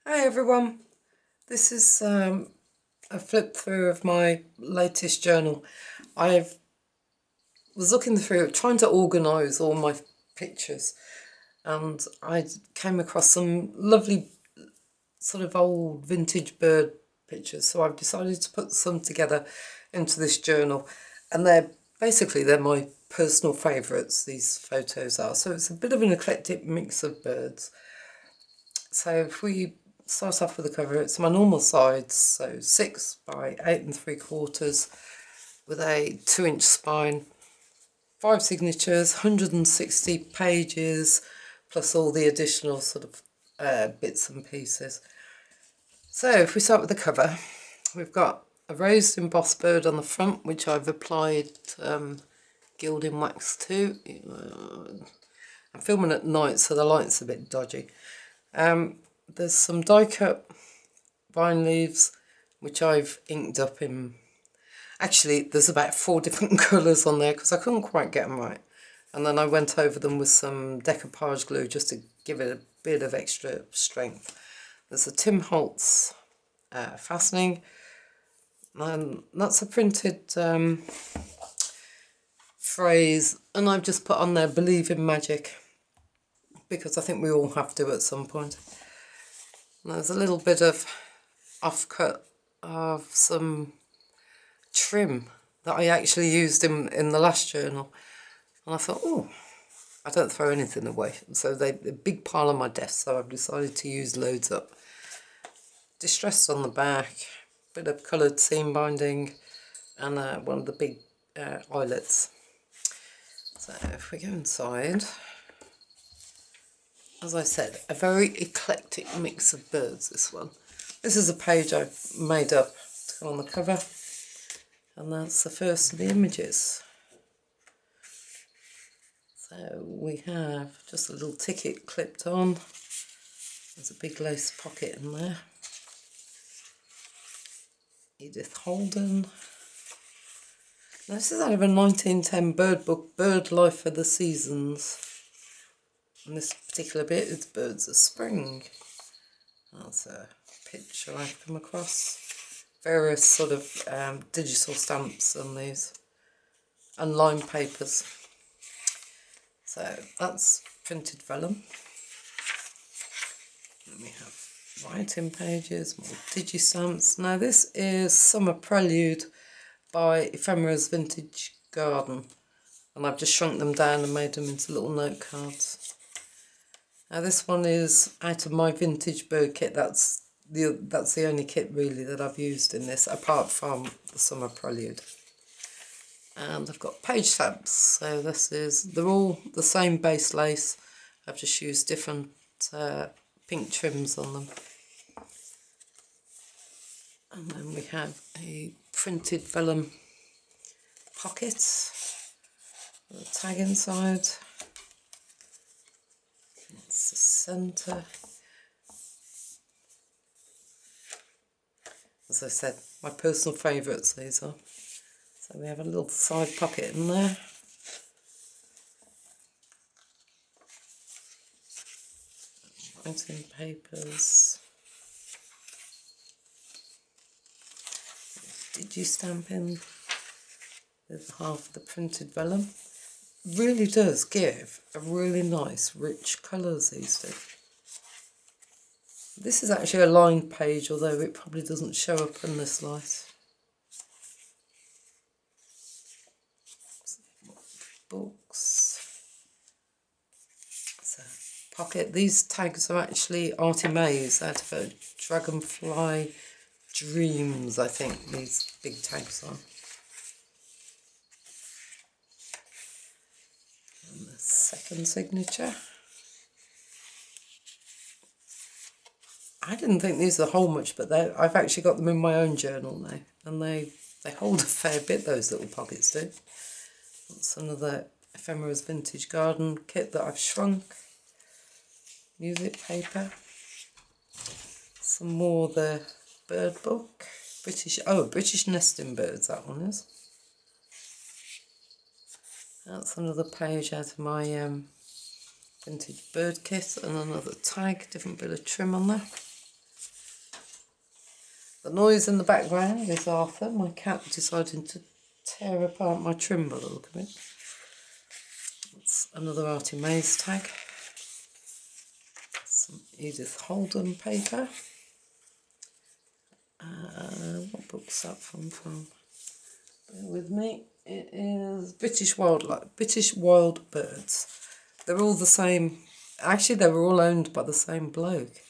Hi everyone, this is a flip through of my latest journal. I was looking through it, trying to organise all my pictures, and I came across some lovely sort of old vintage bird pictures, so I've decided to put some together into this journal, and they're my personal favourites, these photos are. So it's a bit of an eclectic mix of birds. So if we start off with the cover, it's my normal size, so 6 by 8 3/4 with a 2-inch spine, 5 signatures, 160 pages, plus all the additional sort of bits and pieces. So if we start with the cover, we've got a raised embossed bird on the front, which I've applied gilding wax to. I'm filming at night, so the light's a bit dodgy. There's some die cut vine leaves which I've inked up in. Actually, there's about 4 different colours on there because I couldn't quite get them right, and then I went over them with some decoupage glue just to give it a bit of extra strength. There's a Tim Holtz fastening, and that's a printed phrase, and I've just put on there "believe in magic" because I think we all have to at some point. And there's a little bit of offcut of some trim that I actually used in the last journal, and I thought, oh, I don't throw anything away, so they're a big pile on my desk, so I've decided to use loads up. Distressed on the back, bit of coloured seam binding, and one of the big eyelets. So if we go inside, as I said, a very eclectic mix of birds, this one. This is a page I've made up to go on the cover, and that's the first of the images. So we have just a little ticket clipped on. There's a big lace pocket in there. Edith Holden. Now, this is out of a 1910 bird book, Bird Life for the Seasons. And this particular bit is Birds of Spring. That's a picture I've come across. Various sort of digital stamps on these, and lined papers. So that's printed vellum. And we have writing pages, more digi-stamps. Now this is Summer Prelude by Ephemera's Vintage Garden, and I've just shrunk them down and made them into little note cards. Now this one is out of my vintage bird kit. That's the only kit really that I've used in this, apart from the Summer Prelude. And I've got page stamps, so they're all the same base lace. I've just used different pink trims on them. And then we have a printed vellum pocket with a tag inside. That's the centre. As I said, my personal favourites these are. So we have a little side pocket in there. Writing papers. Digi-stamping with half the printed vellum. Really does give a really nice rich colours, these do. This is actually a lined page, although it probably doesn't show up in this light. Books. So, pocket. These tags are actually Artie May's out of a Dragonfly Dreams, I think these big tags are. And the second signature. I didn't think these would hold much, but I've actually got them in my own journal now, and they hold a fair bit, those little pockets do. That's another Ephemera's Vintage Garden kit that I've shrunk. Music paper. Some more the bird book. British Nesting Birds, that one is. That's another page out of my vintage bird kit, and another tag, different bit of trim on there. The noise in the background is Arthur, my cat, deciding to tear apart my trim by the look of it. That's another Artie Maze tag. Some Edith Holden paper. What book's that from? Bear with me. It is British Wild Birds. They're all the same. Actually, they were all owned by the same bloke.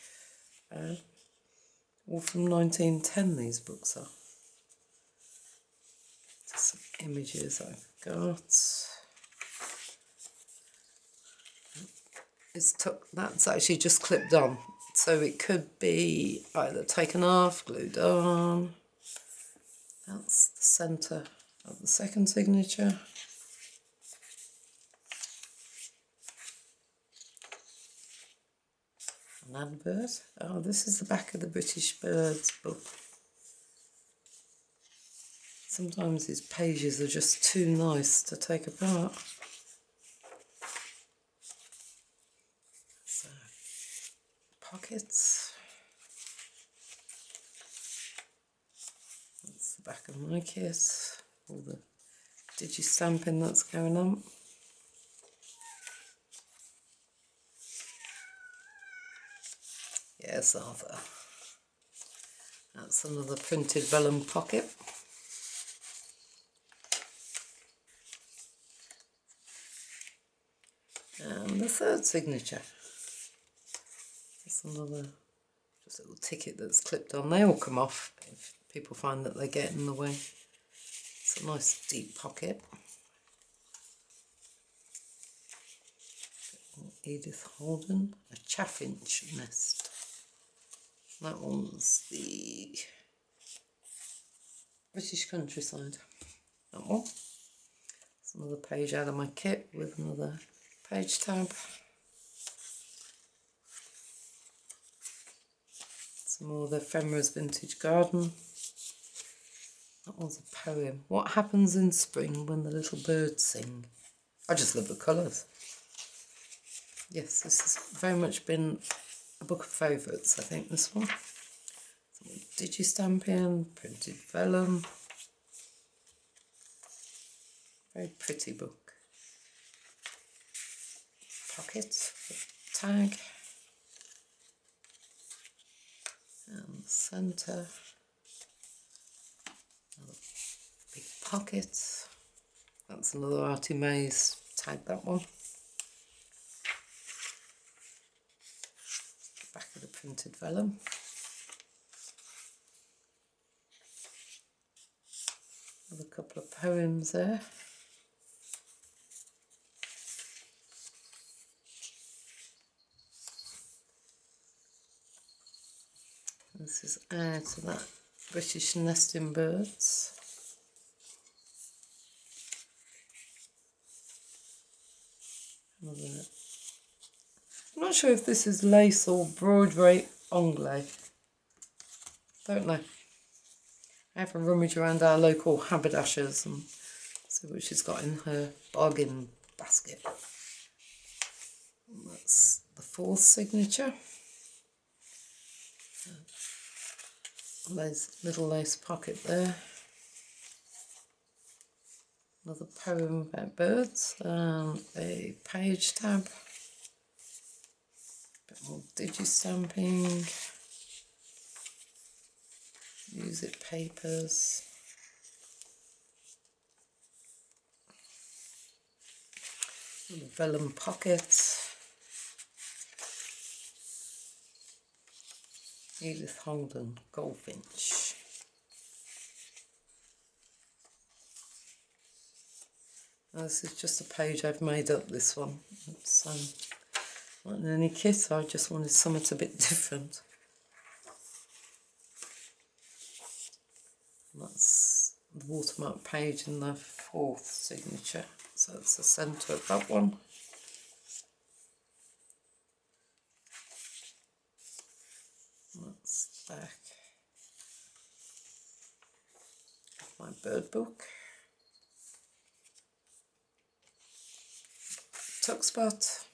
All from 1910, these books are. Just some images I've got. That's actually just clipped on. So it could be either taken off, glued on. That's the centre of the second signature. An advert. Oh, this is the back of the British Birds book. Sometimes these pages are just too nice to take apart. So, pockets. That's the back of my kit. All the digi-stamping that's going on. Yes, Arthur. That's another printed vellum pocket. And the third signature. That's another just a little ticket that's clipped on. They all come off if people find that they get in the way. It's a nice deep pocket. Edith Holden, a chaffinch nest. That one's the British countryside. That one. It's another page out of my kit with another page tab. Some more of the Ephemera's Vintage Garden. That one's a poem. What happens in spring when the little birds sing? I just love the colours. Yes, this has very much been a book of favourites, I think, this one. Some digi-stamping, printed vellum. Very pretty book. Pocket, tag. And the centre. Another big pocket. That's another Artie Maze tag, that one. Back of the printed vellum. Another couple of poems there. This is heir to that British nesting birds. Another. I'm not sure if this is lace or broderie anglais. Don't know. I have a rummage around our local haberdashers and see what she's got in her bargain basket. And that's the fourth signature. Little lace pocket there. Another poem about birds and a page tab. A bit more digi-stamping. Music papers. Little vellum pockets. Edith Holden, Goldfinch. Now, this is just a page I've made up, this one. It's not in any kit, I just wanted something a bit different. And that's the watermark page in the fourth signature. So it's the centre of that one. That's back of my bird book. Tuck spot.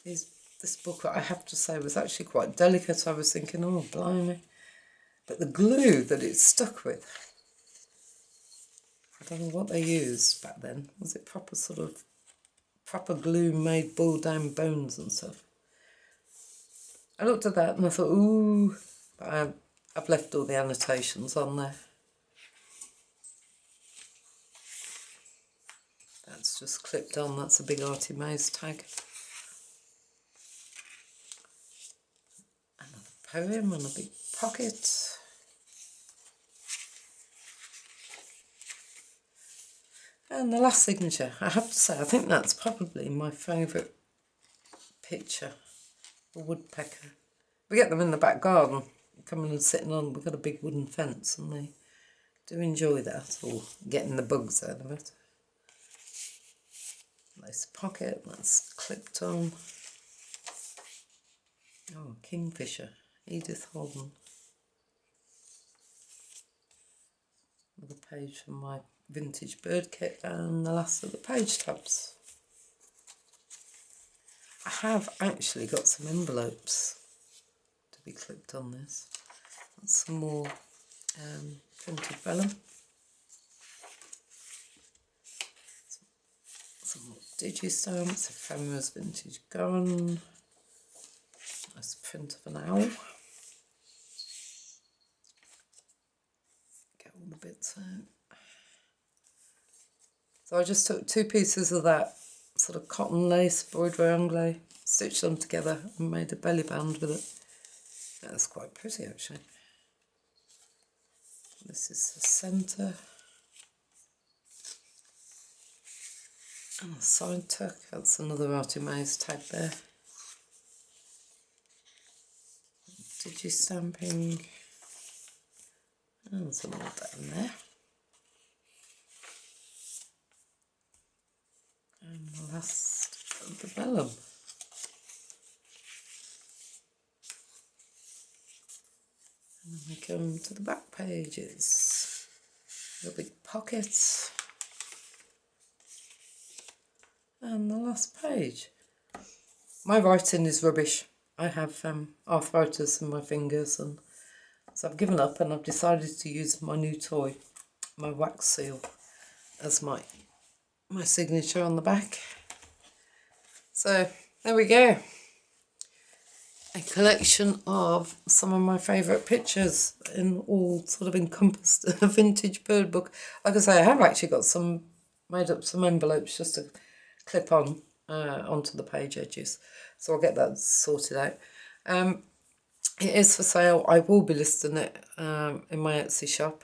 These This book, I have to say, was actually quite delicate. I was thinking, oh, blimey. But the glue that it's stuck with, I don't know what they used back then. Was it proper glue made boil down bones and stuff? I looked at that and I thought, ooh, but I've left all the annotations on there. That's just clipped on, that's a big Artie Mays tag. Another poem and a big pocket. And the last signature, I have to say, I think that's probably my favourite picture, a woodpecker. We get them in the back garden, coming and sitting on, we've got a big wooden fence and they do enjoy that, or getting the bugs out of it. Nice pocket, that's clipped on. Oh, Kingfisher, Edith Holden. Another page from my vintage bird kit and the last of the page tabs. I have actually got some envelopes to be clipped on this. And some more printed vellum. Some more digi-stamps, Ephemera's Vintage Gun. Nice print of an owl. Get all the bits out. So I just took 2 pieces of that sort of cotton lace, broderie anglais, stitched them together and made a belly band with it. That's quite pretty actually. This is the centre. And a side tuck, that's another Artie Mays tag there. Digi-stamping. And some more down there. And the last of the vellum. And then we come to the back pages. A big pocket. And the last page. My writing is rubbish. I have arthritis in my fingers, and so I've given up and I've decided to use my new toy, my wax seal, as my signature on the back. So there we go. A collection of some of my favourite pictures in all sort of encompassed a vintage bird book. Like I say, I have actually got made up some envelopes just to clip on onto the page edges. So I'll get that sorted out. It is for sale. I will be listing it in my Etsy shop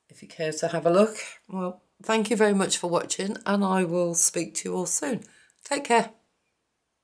if you care to have a look. Well, thank you very much for watching and I will speak to you all soon. Take care.